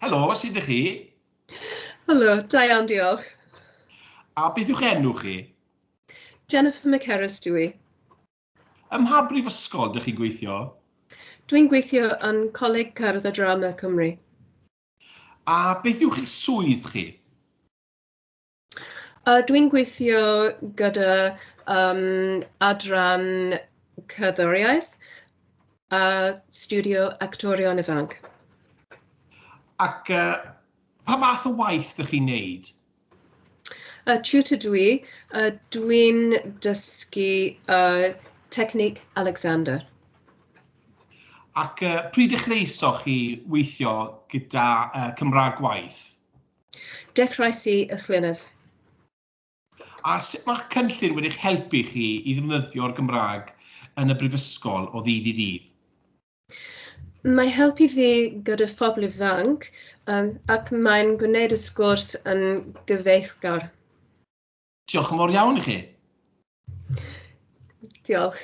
Helo, sut ydych chi? Helo, da iawn, diolch. A beth yw'ch enw chi? Jennifer Mackerras dwi i. Ym mha brifysgol ydych chi'n gweithio? Dwi'n gweithio yn Coleg Cerdd a Drama Cymru. A beth yw'ch swydd chi? Dwi'n gweithio gyda adran cerddoriaeth a studio actorion ifanc. Ac pa fath o waith ydych chi'n neud? Tutor dwi, dwi'n dysgu technic Alexander. Ac pryd dechreusoch chi weithio gyda Cymraeg Gwaith? Dechreuais i y llynedd. A sut mae'ch cynllun wedi'ch helpu chi i ddefnyddio'r Gymraeg yn y brifysgol o ddydd i ddydd? Mae helpu fi gyda phobl ifanc ac mae'n gwneud y sgwrs yn gyfeillgar. Diolch yn fawr iawn i chi. Diolch.